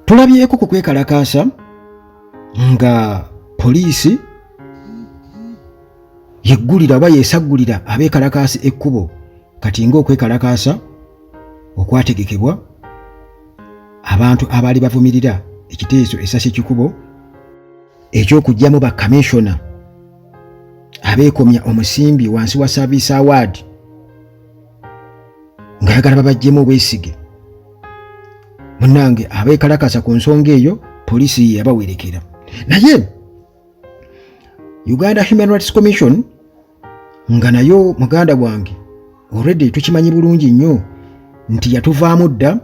Tulabyeko ku kwekalakaasa nga poliisi yeggulira oba yeesaggulira abeekalakaasi ekkubo kati ng'okwekalakaasa okwategekebwa abantu abaali bavumirira ekiteeso essasi kikubo eky'okuggyamu bakkamishona abeekomya omusimbi wansi wa Service Award ng'ayagala babaggyemu obwesige. Munnange abeekalakaasa ku nsonga eyo poliisi yabawerekera. Naye Uganda Human Rights Commission nga nayo muganda wange already tukimanyi bulungi nnyo nti yatuvaamu dda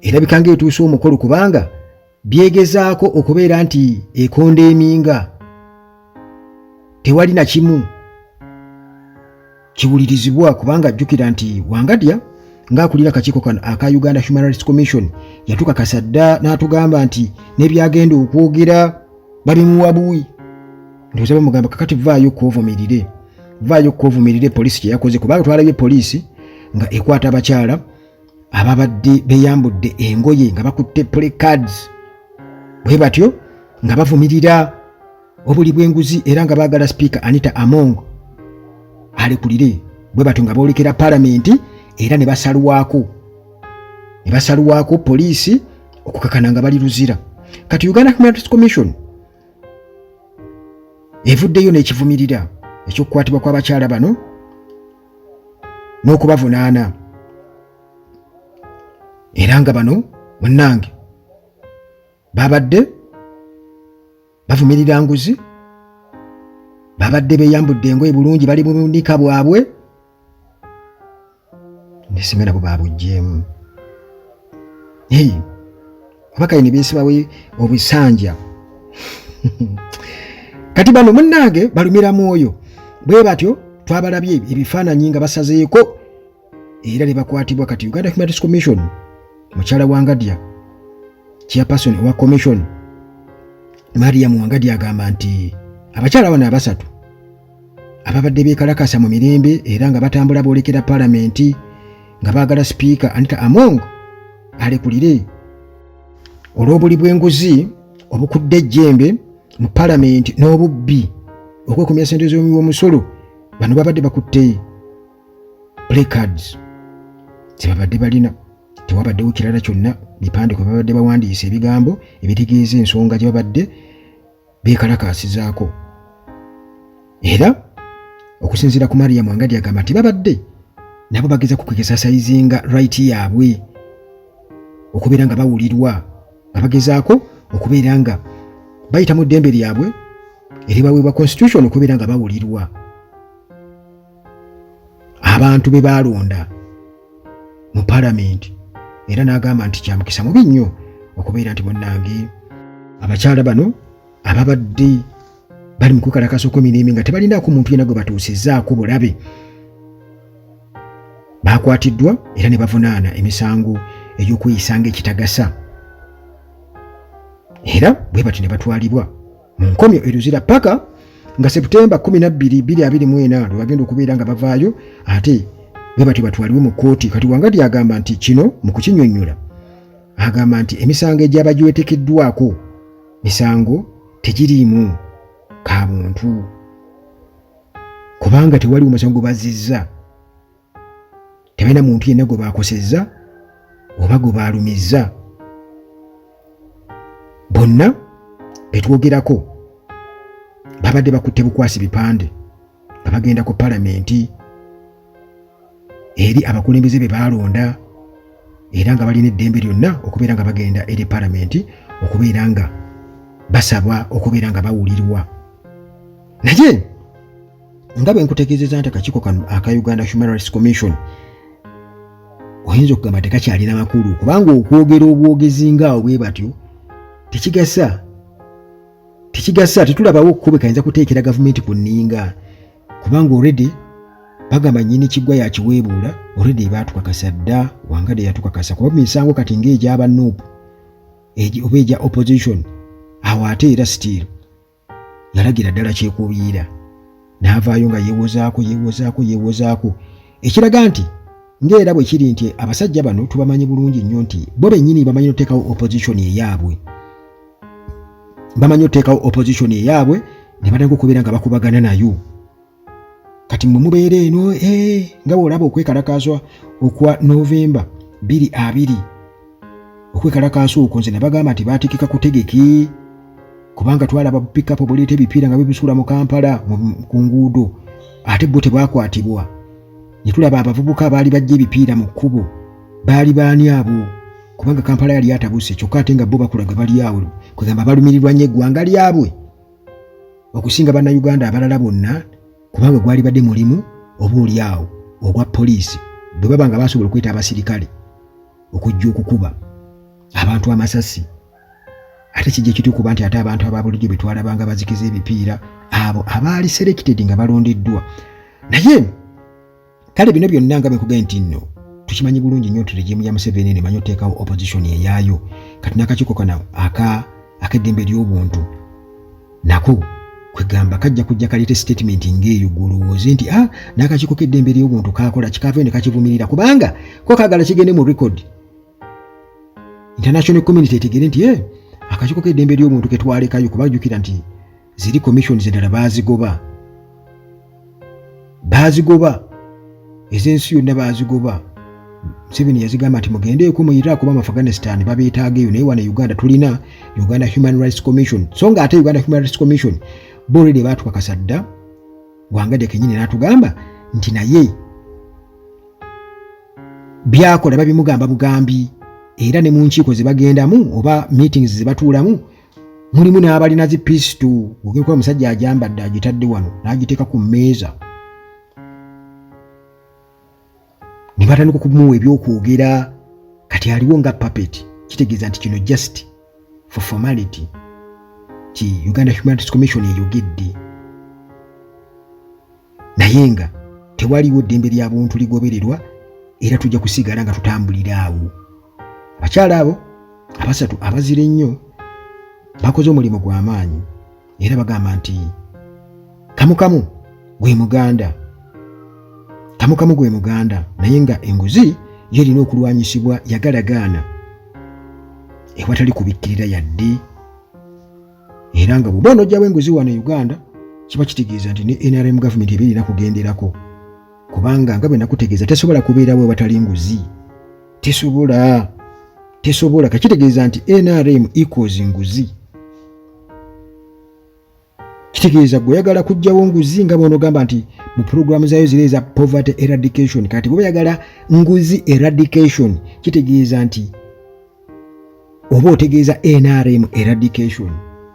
erabika ng'etuuse omukolo kubanga byegezaako okubeera nti ekonda eminga tewali na kimu kiwulirizibwa kubanga ajjukira nti Wangadya ng'akulira akakiiko kano aka Uganda Human Rights Commission yatukakasa dda n'atugamba nti n'ebyagenda okwogera babimuwa buwi. Ndowooza bamugamba kakati vaayo kwovumirire poliisi kye yakoze kubanga twalabye poliisi nga ekwata abakyala ababadde beeyambudde engoye nga bakutte placards bwe batyo nga bavumirira obuli bw'enguzi era nga baagala Speaker Anita Among alekulire bwe batyo nga boolekera Paalamenti era ne basalwako poliisi okukakana nga bali luzira. Kati Uganda Human Rights Commission evuddeyo n'ekivumirira eky'okukwatibwa kw'abakyala bano n'okubavunaana era nga bano munnange babadde bavumirira nguzi, babadde beeyambudde engoye bulungi bali mu bunika bwabwe nesimbe nabo babuggyemu. Abakayi ne beesibawo obusanja kati bano munnange balumira mwoyo bwe batyo twabalabye ebifaananyi nga basazeeko era ne bakwatibwa. Kati Uganda Human Rights Commission mukyala Wangadya chairperson wa commission Mariam Wangadya agamba nti abakyala bano abasatu ababadde beekalakasa mu mirembe era nga batambula boolekera Paalamenti nga baagala Speaker Anita Among alekulire olw'obuli bw'enguzi obukudde ejjembe mu Paalamenti n'obubbi okwekomya ssente z'omusolo. Bano babadde bakutte placards zebabadde balina, tewabaddewo kirala kyonna, bipande kwe babadde bawandiisa ebigambo ebitegeeza ensonga gye babadde beekalakaasizaako. Era okusinziira ku Mariam Wangadya agamba nti babadde nabo bageza kukesasayizinga right yaabwe okubeera nga bawulirwa, nga bagezaako okubeera nga bayita mu ddembe lyabwe eribaweebwa constitution okubeera nga bawulirwa abantu be baalonda mu Paalamenti. Era n'agamba nti kya mukisa mubi nnyo okubeera nti bonnange abakyala bano ababadde bali mu kwekalakaasa okw'emirembe nga tebalinaako muntu yenna gwe batuusizzaako bulabe baakwatiddwa era ne bavunaana emisango egy'okweyisanga ekitagasa. Era bwe batyo ne batwalibwa mu nkomyo eruzira paka nga Septemba 12, 2024 lwe bagenda okubeera nga bavaayo ate bwe batyo batwalibwe mu kkooti. Kati Wangadya agamba nti kino mu kukinnyonnyola agamba nti emisango egyaba giwetekeddwako misango tegiriimu ka buntu kubanga tewali omusango gwe bazizza, tebalina muntu yenna gwe baakosezza oba gwe baalumizza. Bonna betwogerako babadde bakutte bukwasi bipande nga bagenda ku Paalamenti eri abakulembeze be baalonda era nga balina eddembe lyonna okubeera nga bagenda eri Paalamenti okubeera nga basaba okubeera nga bawulirwa. Naye nga bwe nkutegeezezza nti akakiiko kano aka Uganda Human Rights Commission oyinza okugamba tekakyalina makulu kubanga okwogera obwogezi ngaawo bwe batyo tekigasa, tetulabawo okkuba kayinza kuteekera gavumenti ku nninga kubanga already bagamba nnyini kiggwa yakiweebuula already baatukakasa dda. Wangadya yatukakasa kuba misango kati ng'egy'aba NUP oba egya opposition awo ate era still yalagira ddala kyekubiira n'avaayo nga yeewozaako ekiraga nti ng'era bwe kiri nti abasajja bano tubamanyi bulungi nnyo nti bo bennyini bamanyi oteekawo opposition eyaabwe. Bamanyi oteekawo opposition eyaabwe ne batandika okubeera nga bakubagana nayo. Kati mwe mubeera eno nga bw'olaba okwekalakaaswa okwa Novemba 2020 okwekalakaaswa okwo nze ne bagamba nti baatikika kutegeke kubanga twalaba pikapu buleeta ebipiira nga bibisuula mu Kampala ku nguudo ate bo tebaakwatibwa. Ne tulaba abavubuka baali bajja ebipiira mu kkubo baali baani abo kubanga Kampala yali atabuse kyokka ate nga bo bakulaga bali awo kwegamba balumirirwa nnyo eggwanga lyabwe okusinga bannayuganda abalala bonna kubanga gwali badde mulimu oba oli awo ogwa poliisi bwe baba nga basobola okweta abasirikale okujja okukuba abantu amasasi. Ate kijja kitukuba nti ate abantu ababulijjo bwe twalabanga bazikiza ebipiira abo abaali selected nga balondeddwa. Naye kale bino byonna nga bekugaye nti nno tukimanyi bulungi nnyo nti regimu ya Museveni nemanyi oteekawo opposition eyaayo. Kati n'akakiiko kano ak'eddembe ly'obuntu nako kwegamba kajja kujja kaleeta statement ng'eyo gwolowooze nti n'akakiiko k'eddembe ly'obuntu kakola kikaavayo ne kakivumirira kubanga ko kaagala kigende mu record international community etegere nti akakiiko k'eddembe ly'obuntu ke twalekayo kuba jjukira nti ziri commissions endala baazigoba ez'ensi yonna baazigoba. Museveni yazigamba nti mugendeeko mu Iraq oba mu Afghanistan babeetaaga eyo naye wano Uganda tulina Uganda Human Rights Commission so nga ate Uganda Human Rights Commission boolede baatukakasa dda Wangadya kennyini n'atugamba nti naye byakola babimugamba bugambi era ne mu nkiiko ze bagendamu oba meetings ze batuulamu mulimu n'abalina zi pistol ogekuba omusajja ajambadde agitadde wano n'agiteeka ku mmeeza ne batandika okumuwa ebyokwogera kati aliwo nga puppet kitegeeza nti kino just for formality ti Uganda Human Rights Commission eyogedde naye nga tewaliwo ddembe lya buntu ligobererwa era tujja kusigala nga tutambulira awo. Abakyala abo abasatu abazira ennyo bakoze omulimu gw'amaanyi era bagamba nti kamukamu gwe Muganda naye nga enguzi yerina okulwanyisibwa yagalagaana ewatali kubikkirira yadde era nga bw'oba onojjawo enguzi wano Uganda kiba kitegeeza nti ne NRM gavumenti eba erina kugenderako kubanga nga bwe nakutegeeza tesobola kubeerawo ewatali nguzi tesobola kakitegeeza nti NRM equals nguzi. Kitegeeza gweyagala kujjawo nguzi nga bw'onogamba nti mu programu zaayo ziri eza poverty eradication kati bwe bayagala nguzi eradication kitegeeza nti oba otegeeza NRM eradication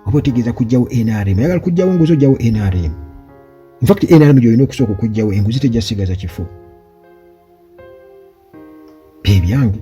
oba otegeeza kujjawo NRM ayagala kujjawo nguzi ojjawo NRM. In fact NRM gy'olina okusooka okujjawo enguzi tejja sigaza kifo. Byange